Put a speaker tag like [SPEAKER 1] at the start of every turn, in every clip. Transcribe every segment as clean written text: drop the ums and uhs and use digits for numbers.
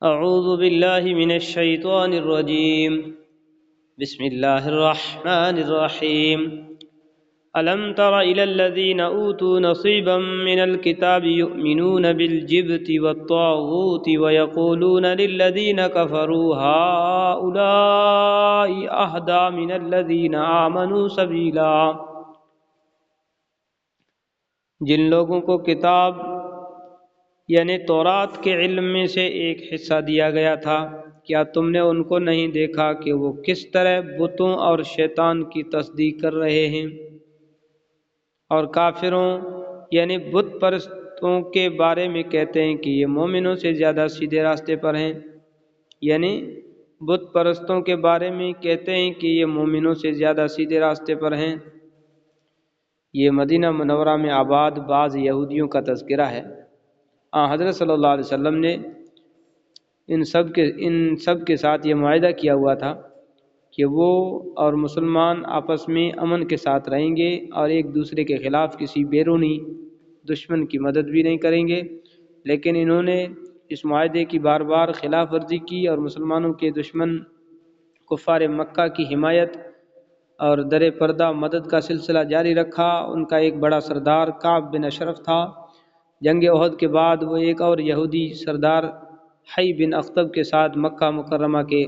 [SPEAKER 1] أعوذ بالله من الشيطان الرجيم بسم الله الرحمن الرحيم ألم تر إلى الذين أوتوا نصيبا من الكتاب يؤمنون بالجبت والطاغوت ويقولون للذين كفروا هؤلاء أهدى من الذين آمنوا سبيلا۔ جن لوگوں کو کتاب یعنی تورات کے علم میں سے ایک حصہ دیا گیا تھا، کیا تم نے ان کو نہیں دیکھا کہ وہ کس طرح بتوں اور شیطان کی تصدیق کر رہے ہیں؟ اور کافروں یعنی بت پرستوں کے بارے میں کہتے ہیں کہ یہ مومنوں سے زیادہ سیدھے راستے پر ہیں، یعنی بت پرستوں کے بارے میں کہتے ہیں کہ یہ مومنوں سے زیادہ سیدھے راستے پر ہیں۔ یہ مدینہ منورہ میں آباد بعض یہودیوں کا تذکرہ ہے۔ حضرت صلی اللہ علیہ وسلم نے ان سب کے ساتھ یہ معاہدہ کیا ہوا تھا کہ وہ اور مسلمان آپس میں امن کے ساتھ رہیں گے اور ایک دوسرے کے خلاف کسی بیرونی دشمن کی مدد بھی نہیں کریں گے، لیکن انہوں نے اس معاہدے کی بار بار خلاف ورزی کی اور مسلمانوں کے دشمن کفار مکہ کی حمایت اور در پردہ مدد کا سلسلہ جاری رکھا۔ ان کا ایک بڑا سردار کعب بن اشرف تھا۔ جنگ احد کے بعد وہ ایک اور یہودی سردار حی بن اخطب کے ساتھ مکہ مکرمہ کے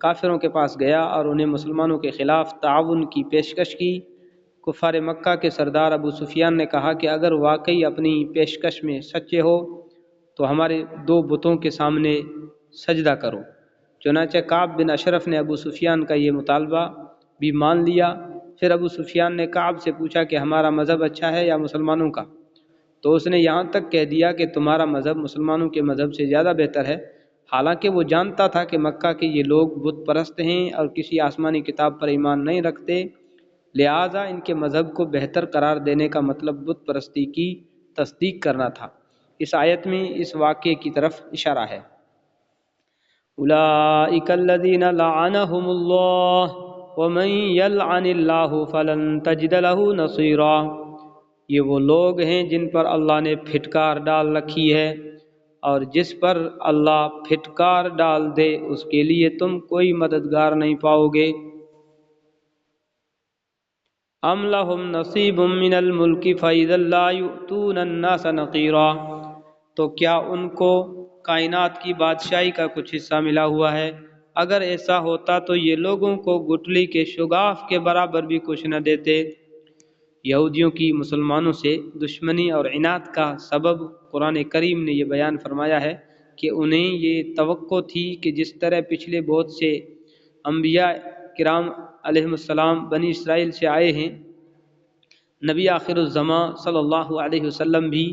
[SPEAKER 1] کافروں کے پاس گیا اور انہیں مسلمانوں کے خلاف تعاون کی پیشکش کی۔ کفار مکہ کے سردار ابو سفیان نے کہا کہ اگر واقعی اپنی پیشکش میں سچے ہو تو ہمارے دو بتوں کے سامنے سجدہ کرو۔ چنانچہ کعب بن اشرف نے ابو سفیان کا یہ مطالبہ بھی مان لیا۔ پھر ابو سفیان نے کعب سے پوچھا کہ ہمارا مذہب اچھا ہے یا مسلمانوں کا؟ تو اس نے یہاں تک کہہ دیا کہ تمہارا مذہب مسلمانوں کے مذہب سے زیادہ بہتر ہے، حالانکہ وہ جانتا تھا کہ مکہ کے یہ لوگ بت پرست ہیں اور کسی آسمانی کتاب پر ایمان نہیں رکھتے، لہٰذا ان کے مذہب کو بہتر قرار دینے کا مطلب بت پرستی کی تصدیق کرنا تھا۔ اس آیت میں اس واقعے کی طرف اشارہ ہے۔ اولئک الذین لعنهم اللہ ومن یلعن اللہ فلن تجد له نصیرا۔ یہ وہ لوگ ہیں جن پر اللہ نے پھٹکار ڈال رکھی ہے، اور جس پر اللہ پھٹکار ڈال دے اس کے لیے تم کوئی مددگار نہیں پاؤ گے۔ ام لہم نصیب من الملک فاذا لا یؤتون الناس نقیرا۔ تو کیا ان کو کائنات کی بادشاہی کا کچھ حصہ ملا ہوا ہے؟ اگر ایسا ہوتا تو یہ لوگوں کو گٹھلی کے شگاف کے برابر بھی کچھ نہ دیتے۔ یہودیوں کی مسلمانوں سے دشمنی اور عناد کا سبب قرآن کریم نے یہ بیان فرمایا ہے کہ انہیں یہ توقع تھی کہ جس طرح پچھلے بہت سے انبیاء کرام علیہم السلام بنی اسرائیل سے آئے ہیں، نبی آخر الزماں صلی اللہ علیہ وسلم بھی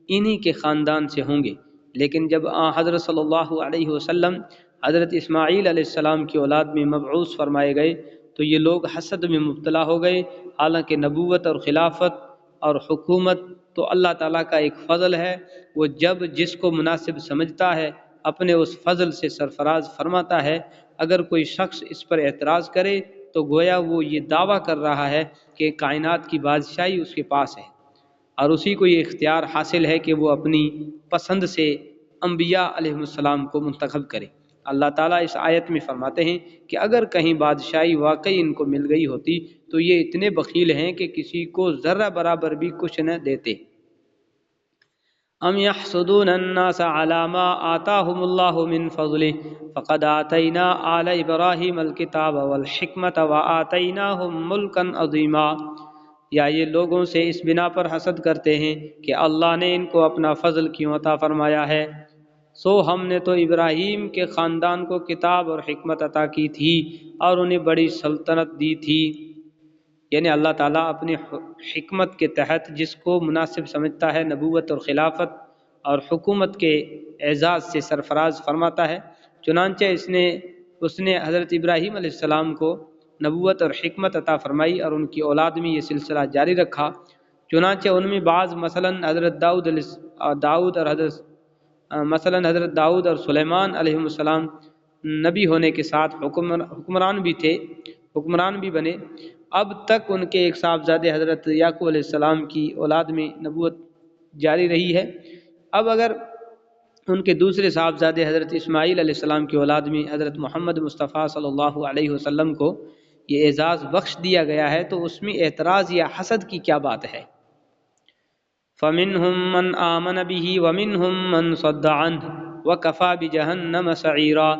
[SPEAKER 1] انہی کے خاندان سے ہوں گے، لیکن جب حضرت صلی اللہ علیہ وسلم حضرت اسماعیل علیہ السلام کی اولاد میں مبعوث فرمائے گئے تو یہ لوگ حسد میں مبتلا ہو گئے، حالانکہ نبوت اور خلافت اور حکومت تو اللہ تعالیٰ کا ایک فضل ہے، وہ جب جس کو مناسب سمجھتا ہے اپنے اس فضل سے سرفراز فرماتا ہے۔ اگر کوئی شخص اس پر اعتراض کرے تو گویا وہ یہ دعویٰ کر رہا ہے کہ کائنات کی بادشاہی اس کے پاس ہے، اور اسی کو یہ اختیار حاصل ہے کہ وہ اپنی پسند سے انبیاء علیہ السلام کو منتخب کرے۔ اللہ تعالیٰ اس آیت میں فرماتے ہیں کہ اگر کہیں بادشاہی واقعی ان کو مل گئی ہوتی تو یہ اتنے بخیل ہیں کہ کسی کو ذرہ برابر بھی کچھ نہ دیتے۔ ام یحسدون الناس علی ما آتاہم اللہ من فضلہ فقد آتینا آل ابراہیم الکتاب والحکمت وآتیناہم ملکا عظیما۔ یا یہ لوگوں سے اس بنا پر حسد کرتے ہیں کہ اللہ نے ان کو اپنا فضل کیوں عطا فرمایا ہے، سو ہم نے تو ابراہیم کے خاندان کو کتاب اور حکمت عطا کی تھی اور انہیں بڑی سلطنت دی تھی۔ یعنی اللہ تعالیٰ اپنی حکمت کے تحت جس کو مناسب سمجھتا ہے نبوت اور خلافت اور حکومت کے اعزاز سے سرفراز فرماتا ہے۔ چنانچہ اس نے حضرت ابراہیم علیہ السلام کو نبوت اور حکمت عطا فرمائی اور ان کی اولاد میں یہ سلسلہ جاری رکھا۔ چنانچہ ان میں بعض مثلاً حضرت داؤد اور سلیمان علیہ السلام نبی ہونے کے ساتھ حکمران بھی بنے۔ اب تک ان کے ایک صاحبزادے حضرت یعقوب علیہ السلام کی اولاد میں نبوت جاری رہی ہے۔ اب اگر ان کے دوسرے صاحبزادے حضرت اسماعیل علیہ السلام کی اولاد میں حضرت محمد مصطفیٰ صلی اللہ علیہ وسلم کو یہ اعزاز بخش دیا گیا ہے، تو اس میں اعتراض یا حسد کی کیا بات ہے؟ فَمِنْهُمْ مَنْ آمَنَ بِهِ وَمِنْهُمْ مَنْ صَدَّ عَنْهُ وَكَفَى بِجَهَنَّمَ سَعِيرًا،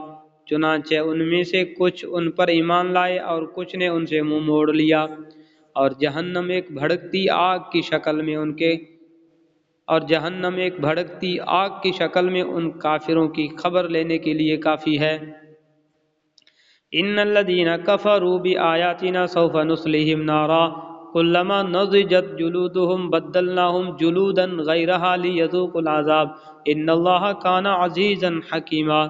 [SPEAKER 1] چنانچہ ان میں سے کچھ ان پر ایمان لائے اور کچھ نے ان سے منہ موڑ لیا، اور جہنم ایک بھڑکتی آگ کی شکل میں ان کافروں کی خبر لینے کے لیے کافی ہے۔ ان الذين كفروا بآياتنا سوف نصليهم نارا كلما نضجت جلودهم بدلناهم جلودا غيرها ليذوقوا العذاب ان الله كان عزيزا حكيما،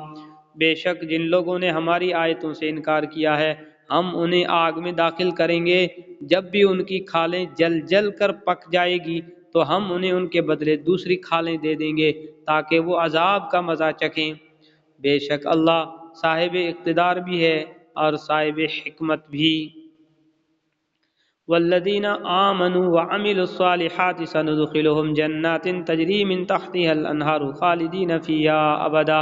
[SPEAKER 1] بے شک جن لوگوں نے ہماری آیتوں سے انکار کیا ہے ہم انہیں آگ میں داخل کریں گے، جب بھی ان کی کھالیں جل جل کر پک جائے گی تو ہم انہیں ان کے بدلے دوسری کھالیں دے دیں گے تاکہ وہ عذاب کا مزہ چکھیں، بے شک اللہ صاحب اقتدار بھی ہے اور صاحب حکمت بھی۔ والذین آمنوا وعملوا الصالحات سندخلهم جنات تجری من تحتها الانہار خالدین فیہا ابدا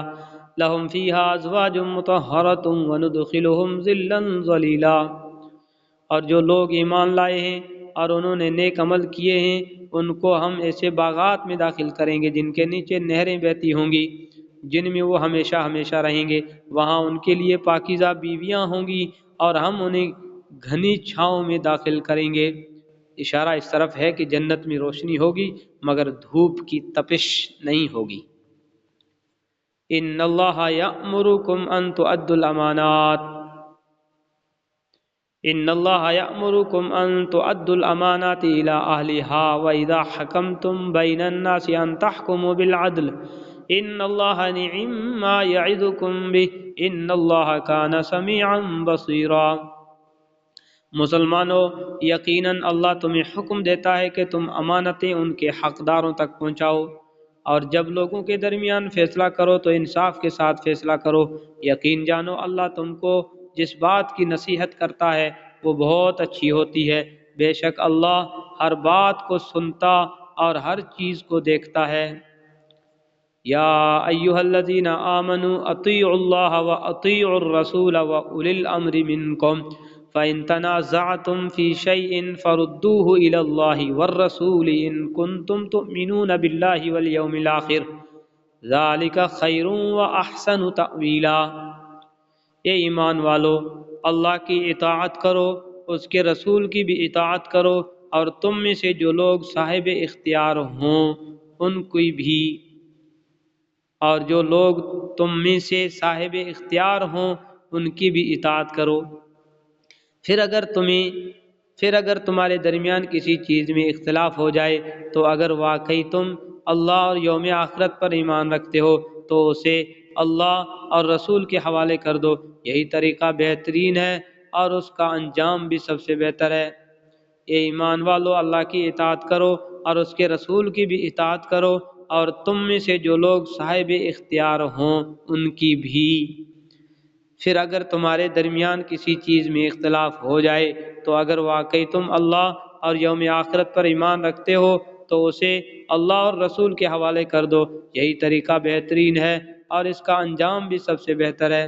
[SPEAKER 1] لهم فیہا ازواج مطہرۃ وندخلهم ظلا ظلیلا، اور جو لوگ ایمان لائے ہیں اور انہوں نے نیک عمل کیے ہیں ان کو ہم ایسے باغات میں داخل کریں گے جن کے نیچے نہریں بہتی ہوں گی، جن میں وہ ہمیشہ ہمیشہ رہیں گے، وہاں ان کے لیے پاکیزہ بیویاں ہوں گی اور ہم انہیں گھنی چھاؤں میں داخل کریں گے۔ اشارہ اس طرف ہے کہ جنت میں روشنی ہوگی مگر دھوپ کی تپش نہیں ہوگی۔ ان اللہ یأمرکم ان تؤدوا الامانات الى اہلها واذا حکمتم بین الناس ان تحکموا بالعدل ان اللہ نعم ما یعظکم به ان اللہ کان سمیعا بصیرا۔ مسلمانوں، یقیناً اللہ تمہیں حکم دیتا ہے کہ تم امانتیں ان کے حقداروں تک پہنچاؤ، اور جب لوگوں کے درمیان فیصلہ کرو تو انصاف کے ساتھ فیصلہ کرو، یقین جانو اللہ تم کو جس بات کی نصیحت کرتا ہے وہ بہت اچھی ہوتی ہے، بے شک اللہ ہر بات کو سنتا اور ہر چیز کو دیکھتا ہے۔ یا ایہا الذین آمنوا اطیعوا اللہ واطیعوا الرسول واولی الامر منکم فإن تنازعتم في شيء فردوه إلى الله والرسول إن كنتم تؤمنون بالله واليوم الآخر ذلك خير وأحسن تأويلا۔ اے ایمان والو، اللہ کی اطاعت کرو، اس کے رسول کی بھی اطاعت کرو، اور تم میں سے جو لوگ صاحب اختیار ہوں ان کی بھی، اور جو لوگ تم میں سے صاحب اختیار ہوں ان کی بھی اطاعت کرو۔ پھر اگر تمہارے درمیان کسی چیز میں اختلاف ہو جائے تو اگر واقعی تم اللہ اور یوم آخرت پر ایمان رکھتے ہو تو اسے اللہ اور رسول کے حوالے کر دو، یہی طریقہ بہترین ہے اور اس کا انجام بھی سب سے بہتر ہے۔ اے ایمان والو، اللہ کی اطاعت کرو اور اس کے رسول کی بھی اطاعت کرو، اور تم میں سے جو لوگ صاحب اختیار ہوں ان کی بھی۔ پھر اگر تمہارے درمیان کسی چیز میں اختلاف ہو جائے تو اگر واقعی تم اللہ اور یوم آخرت پر ایمان رکھتے ہو تو اسے اللہ اور رسول کے حوالے کر دو، یہی طریقہ بہترین ہے اور اس کا انجام بھی سب سے بہتر ہے۔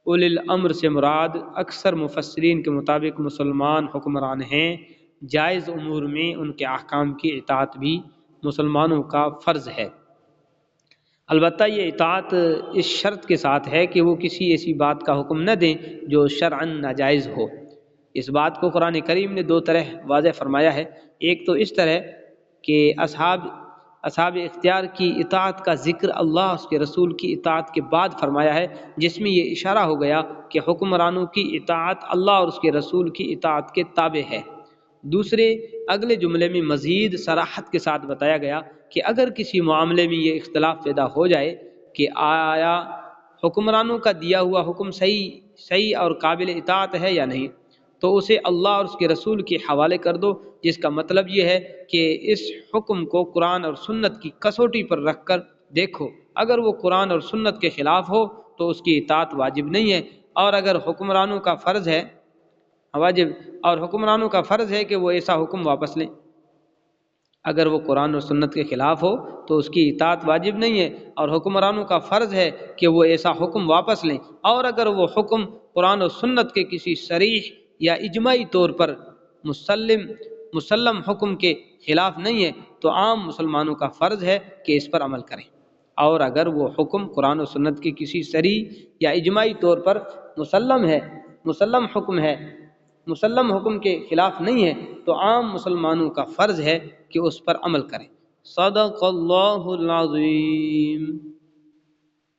[SPEAKER 1] اولی الامر سے مراد اکثر مفسرین کے مطابق مسلمان حکمران ہیں، جائز امور میں ان کے احکام کی اطاعت بھی مسلمانوں کا فرض ہے، البتہ یہ اطاعت اس شرط کے ساتھ ہے کہ وہ کسی ایسی بات کا حکم نہ دیں جو شرعاً ناجائز ہو۔ اس بات کو قرآن کریم نے دو طرح واضح فرمایا ہے، ایک تو اس طرح کہ اصحاب اختیار کی اطاعت کا ذکر اللہ اس کے رسول کی اطاعت کے بعد فرمایا ہے، جس میں یہ اشارہ ہو گیا کہ حکمرانوں کی اطاعت اللہ اور اس کے رسول کی اطاعت کے تابع ہے۔ دوسرے اگلے جملے میں مزید صراحت کے ساتھ بتایا گیا کہ اگر کسی معاملے میں یہ اختلاف پیدا ہو جائے کہ آیا حکمرانوں کا دیا ہوا حکم صحیح اور قابل اطاعت ہے یا نہیں، تو اسے اللہ اور اس کے رسول کے حوالے کر دو، جس کا مطلب یہ ہے کہ اس حکم کو قرآن اور سنت کی کسوٹی پر رکھ کر دیکھو، اگر وہ قرآن اور سنت کے خلاف ہو تو اس کی اطاعت واجب نہیں ہے، اور اگر حکمرانوں کا فرض ہے کہ وہ ایسا حکم واپس لیں۔ اگر وہ قرآن اور سنت کے خلاف ہو تو اس کی اطاعت واجب نہیں ہے، اور حکمرانوں کا فرض ہے کہ وہ ایسا حکم واپس لیں، اور اگر وہ حکم قرآن و سنت کے کسی صریح یا اجماعی طور پر مسلم حکم کے خلاف نہیں ہے تو عام مسلمانوں کا فرض ہے کہ اس پر عمل کریں، اور اگر وہ حکم قرآن و سنت کے کسی صریح یا اجماعی طور پر مسلم حکم کے خلاف نہیں ہے تو عام مسلمانوں کا فرض ہے کہ اس پر عمل کریں۔ صدق اللہ العظیم۔